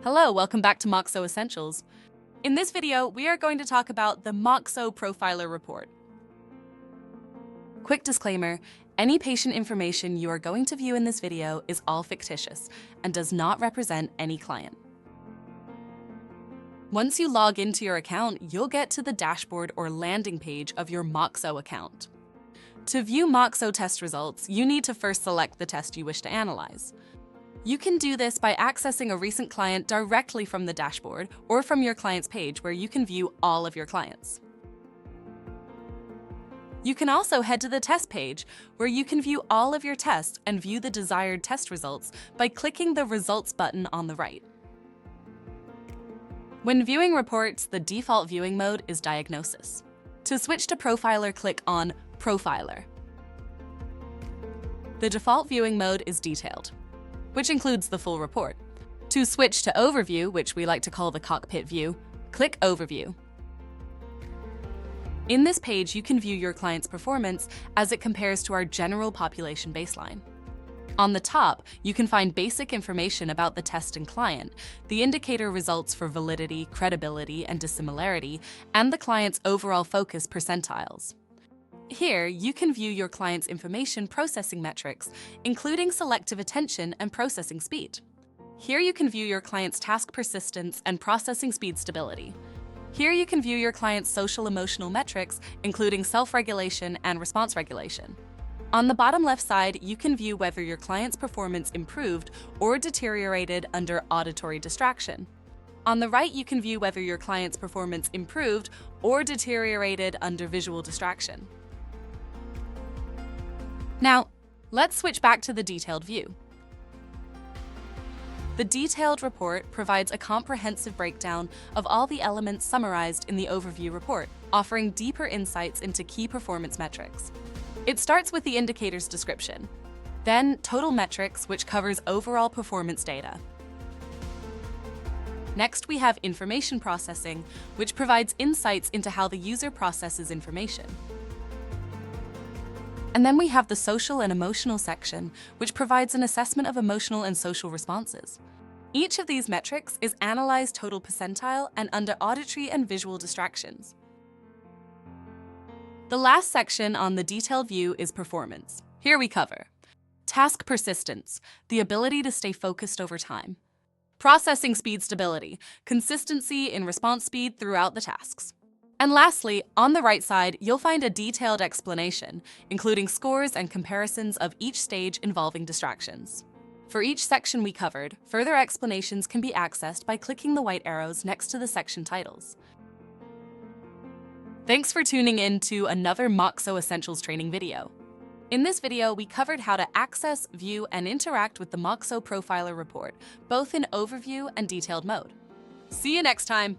Hello, welcome back to MOXO Essentials. In this video, we are going to talk about the MOXO Profiler report. Quick disclaimer, any patient information you are going to view in this video is all fictitious and does not represent any client. Once you log into your account, you'll get to the dashboard or landing page of your MOXO account. To view MOXO test results, you need to first select the test you wish to analyze. You can do this by accessing a recent client directly from the dashboard or from your client's page where you can view all of your clients. You can also head to the test page where you can view all of your tests and view the desired test results by clicking the Results button on the right. When viewing reports, the default viewing mode is Diagnosis. To switch to Profiler, click on Profiler. The default viewing mode is Detailed, which includes the full report. To switch to Overview, which we like to call the cockpit view, click Overview. In this page, you can view your client's performance as it compares to our general population baseline. On the top, you can find basic information about the test and client, the indicator results for validity, credibility, and dissimilarity, and the client's overall focus percentiles. Here, you can view your client's information processing metrics, including selective attention and processing speed. Here you can view your client's task persistence and processing speed stability. Here you can view your client's social-emotional metrics, including self-regulation and response regulation. On the bottom left side, you can view whether your client's performance improved or deteriorated under auditory distraction. On the right, you can view whether your client's performance improved or deteriorated under visual distraction. Now, let's switch back to the detailed view. The detailed report provides a comprehensive breakdown of all the elements summarized in the overview report, offering deeper insights into key performance metrics. It starts with the indicator's description, then total metrics, which covers overall performance data. Next, we have information processing, which provides insights into how the user processes information. And then we have the social and emotional section, which provides an assessment of emotional and social responses. Each of these metrics is analyzed total percentile and under auditory and visual distractions. The last section on the detailed view is performance. Here we cover task persistence, the ability to stay focused over time; processing speed stability, consistency in response speed throughout the tasks; and lastly, on the right side, you'll find a detailed explanation, including scores and comparisons of each stage involving distractions. For each section we covered, further explanations can be accessed by clicking the white arrows next to the section titles. Thanks for tuning in to another MOXO Essentials training video. In this video, we covered how to access, view, and interact with the MOXO Profiler report, both in overview and detailed mode. See you next time!